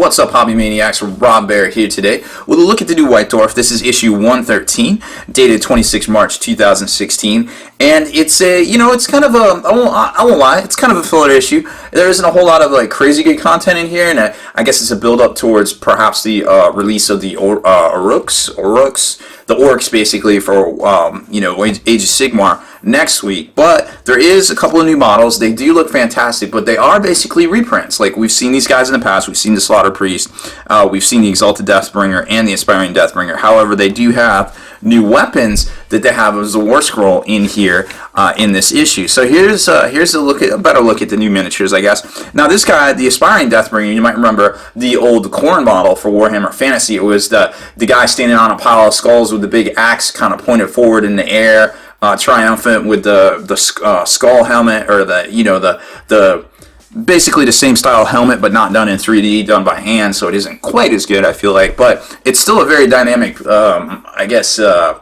What's up, Hobby Maniacs? Rob Bear here today with a look at the new White Dwarf. This is issue 113, dated 26 March 2016, and it's a, it's kind of a, I won't lie, it's kind of a filler issue. There isn't a whole lot of like crazy good content in here, and I guess it's a build up towards perhaps the release of the orcs basically for Age of Sigmar next week. But there is a couple of new models. They do look fantastic, but they are basically reprints. Like, we've seen these guys in the past. We've seen the Slaughter Priest, we've seen the Exalted Deathbringer and the Aspiring Deathbringer. However, they do have new weapons that they have as a War Scroll in here in this issue. So here's a better look at the new miniatures, I guess. Now this guy, the Aspiring Deathbringer, you might remember the old Khorne model for Warhammer Fantasy. It was the guy standing on a pile of skulls with the big axe kind of pointed forward in the air, triumphant with the skull helmet, or the basically the same style helmet, but not done in 3D, done by hand, so it isn't quite as good, I feel like, but it's still a very dynamic,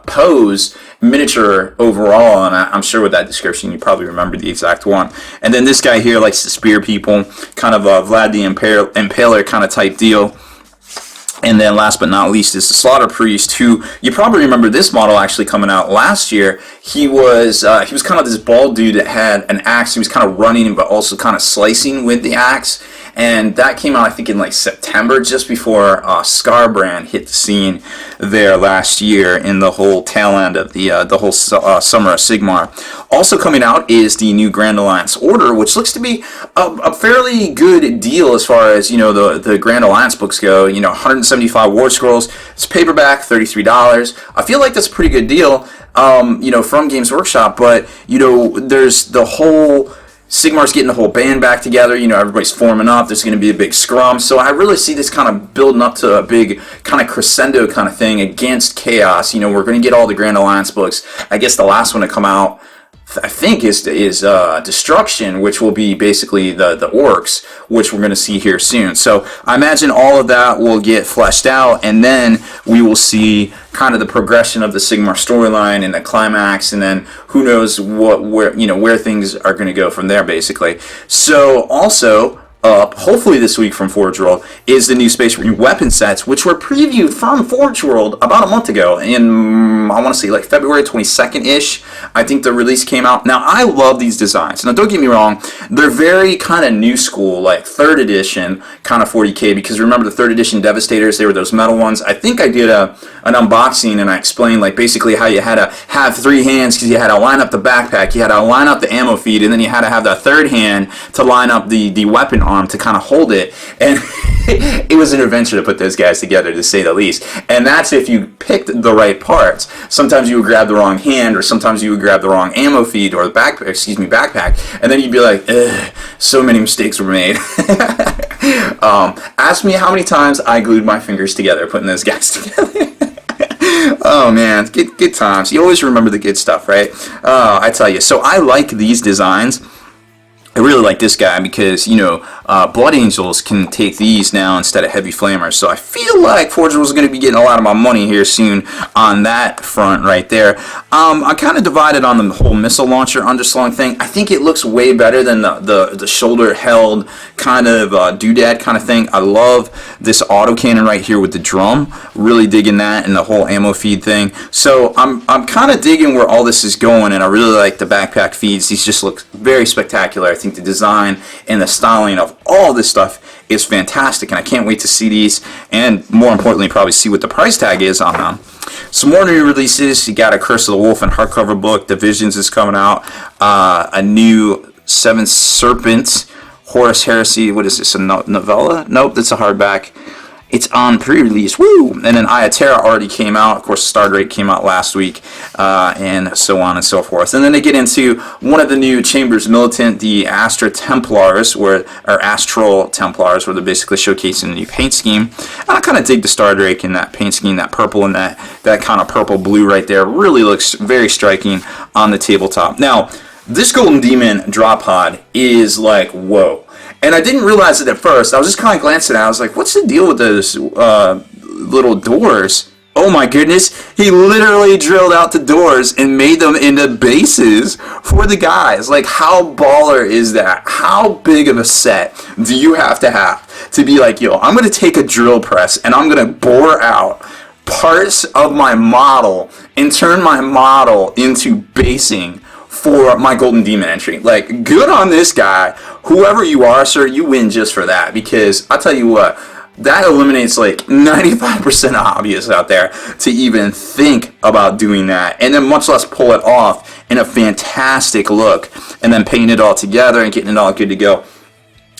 pose miniature overall, and I'm sure with that description you probably remember the exact one. And then this guy here likes to spear people, kind of a Vlad the Impaler kind of type deal. And then last but not least is the Slaughter Priest, who you probably remember this model actually coming out last year. He was kind of this bald dude that had an axe. He was kind of running but also kind of slicing with the axe. And that came out, I think, in like September, just before Scarbrand hit the scene there last year in the whole tail end of the whole summer of Sigmar. Also coming out is the new Grand Alliance Order, which looks to be a fairly good deal as far as the Grand Alliance books go. 175 War Scrolls. It's paperback, $33. I feel like that's a pretty good deal, from Games Workshop. But there's the whole. Sigmar's getting the whole band back together, everybody's forming up, there's going to be a big scrum, so I really see this kind of building up to a big kind of crescendo kind of thing against Chaos. We're going to get all the Grand Alliance books. I guess the last one to come out, I think, is Destruction, which will be basically the orcs, which we're going to see here soon. So I imagine all of that will get fleshed out, and then we will see kind of the progression of the Sigmar storyline and the climax, and then who knows where things are going to go from there, basically. So also up, hopefully this week from Forge World, is the new Space Marine weapon sets, which were previewed from Forge World about a month ago, in, I want to say, like February 22nd-ish, I think the release came out. Now, I love these designs. Now, don't get me wrong, they're very kind of new school, like 3rd edition, kind of 40K, because remember the 3rd edition Devastators, they were those metal ones. I think I did an unboxing, and I explained, like, basically how you had to have 3 hands, because you had to line up the backpack, you had to line up the ammo feed, and then you had to have that 3rd hand to line up the weapon arm to kind of hold it. And it was an adventure to put those guys together, to say the least. And that's if you picked the right parts. Sometimes you would grab the wrong hand, or sometimes you would grab the wrong ammo feed or the backpack, and then you'd be like, ugh, so many mistakes were made. Ask me how many times I glued my fingers together putting those guys together. Oh man, good times. You always remember the good stuff, right? I tell you. So I like these designs. I really like this guy because, Blood Angels can take these now instead of Heavy Flamers. So I feel like Forge World is going to be getting a lot of my money here soon on that front right there. I'm kind of divided on the whole missile launcher underslung thing. I think it looks way better than the shoulder-held kind of doodad kind of thing. I love this autocannon right here with the drum. Really digging that and the whole ammo feed thing. So I'm kind of digging where all this is going, and I really like the backpack feeds. These just look very spectacular. I think the design and the styling of all this stuff is fantastic, and I can't wait to see these, and more importantly probably see what the price tag is on them. Some more new releases. You got a Curse of the Wolf and hardcover book. Divisions is coming out. A new Seven Serpents, Horus Heresy. What is this, a novella? Nope, that's a hardback. It's on pre-release, woo! And then Ayaterra already came out. Of course, Stardrake came out last week, and so on and so forth. And then they get into one of the new Chambers Militant, the Astral Templars, where they're basically showcasing the new paint scheme. And I kind of dig the Stardrake in that paint scheme, that purple and that kind of purple-blue right there. Really looks very striking on the tabletop. Now, this Golden Demon drop pod is like, whoa. And I didn't realize it at first. I was just kind of glancing at it. I was like, what's the deal with those little doors? Oh my goodness. He literally drilled out the doors and made them into bases for the guys. Like, how baller is that? How big of a set do you have to have to be like, yo, I'm going to take a drill press and I'm going to bore out parts of my model and turn my model into basing for my Golden Demon entry. Like, good on this guy. Whoever you are, sir, you win just for that, because I'll tell you what, that eliminates like 95% of hobbyists out there to even think about doing that, and then much less pull it off in a fantastic look and then paint it all together and getting it all good to go.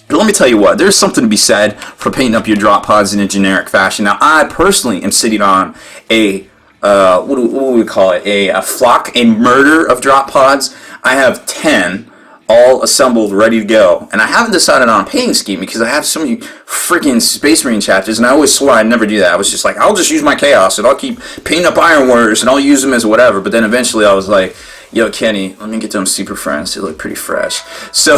But let me tell you what, there's something to be said for painting up your drop pods in a generic fashion. Now, I personally am sitting on a, what do we call it, a flock, a murder of drop pods. I have 10 all assembled, ready to go. And I haven't decided on a painting scheme because I have so many freaking Space Marine chapters, and I always swore I'd never do that. I was just like, I'll just use my Chaos, and I'll keep painting up Iron Warriors, and I'll use them as whatever. But then eventually I was like, yo, Kenny, let me get them Super Friends. They look pretty fresh. So,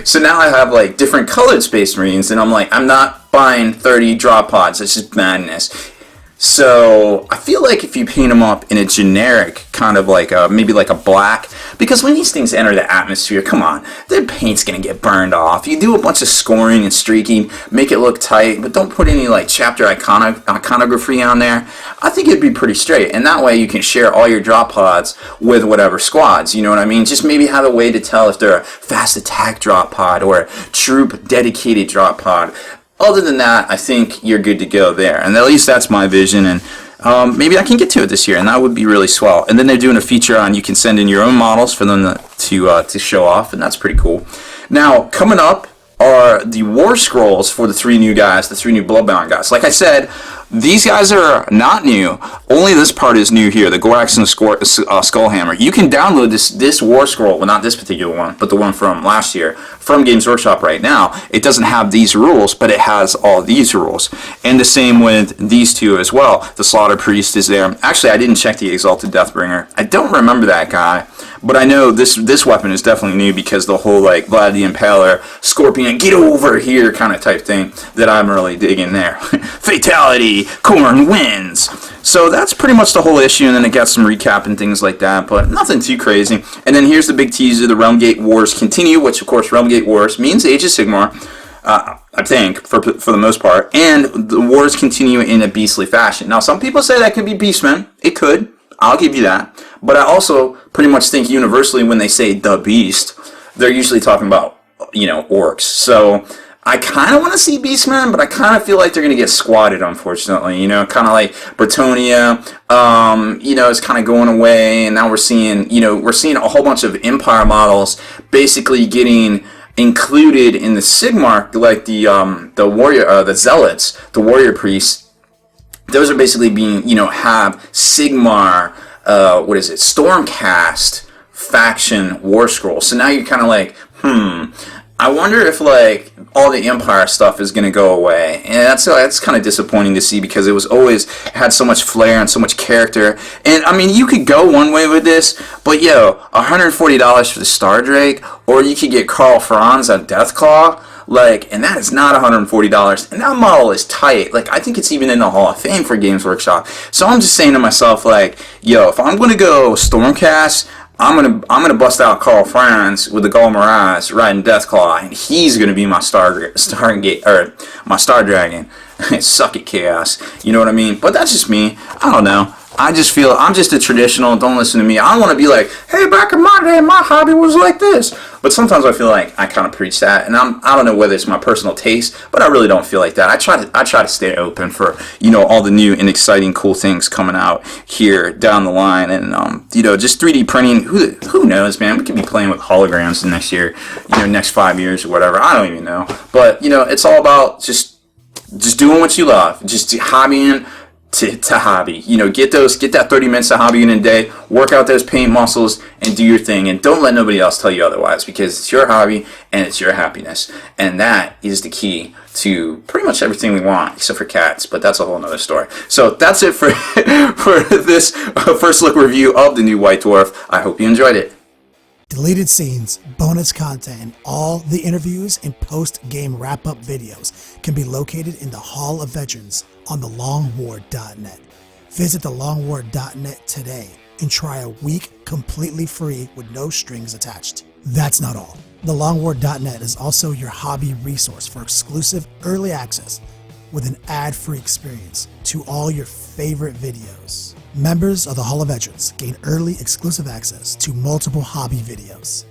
so now I have like different colored Space Marines, and I'm like, I'm not buying 30 drop pods. It's just madness. So I feel like if you paint them up in a generic kind of like maybe like a black, because when these things enter the atmosphere, come on, the paint's gonna get burned off. You do a bunch of scoring and streaking, make it look tight, but don't put any like chapter iconography on there. I think it'd be pretty straight, and that way you can share all your drop pods with whatever squads. You know what I mean? Just maybe have a way to tell if they're a fast attack drop pod or a troop dedicated drop pod. Other than that, I think you're good to go there. And at least that's my vision. And maybe I can get to it this year, and that would be really swell. And then they're doing a feature on you can send in your own models for them to show off, and that's pretty cool. Now, coming up are the War Scrolls for the 3 new guys, the 3 new Bloodbound guys. Like I said, these guys are not new. Only this part is new here, the Gorax and the Skullhammer. You can download this War Scroll, well, not this particular one, but the one from last year, from Games Workshop right now. It doesn't have these rules, but it has all these rules. And the same with these 2 as well. The Slaughter Priest is there. Actually, I didn't check the Exalted Deathbringer. I don't remember that guy, but I know this weapon is definitely new because the whole, like, Vlad the Impaler, Scorpion, get over here kind of type thing that I'm really digging there. Fatality! Khorne wins! So that's pretty much the whole issue, and then it got some recap and things like that, but nothing too crazy. And then here's the big teaser, the Realmgate Wars continue, which of course Realmgate Wars means Age of Sigmar, I think, for the most part, and the wars continue in a beastly fashion. Now, some people say that could be Beastmen. It could. I'll give you that. But I also pretty much think universally when they say the Beast, they're usually talking about, you know, orcs. So I kind of want to see Beastmen, but I kind of feel like they're going to get squatted, unfortunately. You know, kind of like Bretonia, you know, is kind of going away, and now we're seeing, you know, a whole bunch of Empire models basically getting included in the Sigmar, like the warrior, the Zealots, the warrior priests. Those are basically being, you know, have Sigmar, Stormcast faction war scroll. So now you're kind of like, I wonder if like all the Empire stuff is going to go away, and that's kind of disappointing to see because it was always had so much flair and so much character. And I mean, you could go one way with this, but yo, $140 for the Star Drake, or you could get Carl Franz on Deathclaw. Like, and that is not $140, and that model is tight. Like, I think it's even in the Hall of Fame for Games Workshop. So I'm just saying to myself, like, yo, if I'm gonna go Stormcast, I'm gonna bust out Carl Franz with the Gul Mirage riding Deathclaw, and he's gonna be my Stargate or my Star Dragon. Suck it, Chaos. You know what I mean? But that's just me. I don't know. I just feel I'm just a traditional. Don't listen to me. I don't want to be like, hey, back in my day, my hobby was like this. But sometimes I feel like I kind of preach that, and I don't know whether it's my personal taste, but I really don't feel like that. I try to stay open for, you know, all the new and exciting cool things coming out here down the line, and you know, just 3D printing. Who knows, man? We could be playing with holograms the next year, you know, next 5 years or whatever. I don't even know. But you know, it's all about just doing what you love, just hobbying. To hobby, you know, get that 30 minutes of hobby in a day, work out those paint muscles, and do your thing, and don't let nobody else tell you otherwise, because it's your hobby and it's your happiness, and that is the key to pretty much everything we want, except for cats, but that's a whole nother story. So that's it for this first look review of the new White Dwarf. I hope you enjoyed it. Deleted scenes, bonus content, and all the interviews and post-game wrap-up videos can be located in the Hall of Veterans on thelongwar.net. Visit thelongwar.net today and try a week completely free with no strings attached. That's not all. TheLongWar.net is also your hobby resource for exclusive early access with an ad-free experience to all your favorite videos. Members of the Hall of Veterans gain early exclusive access to multiple hobby videos,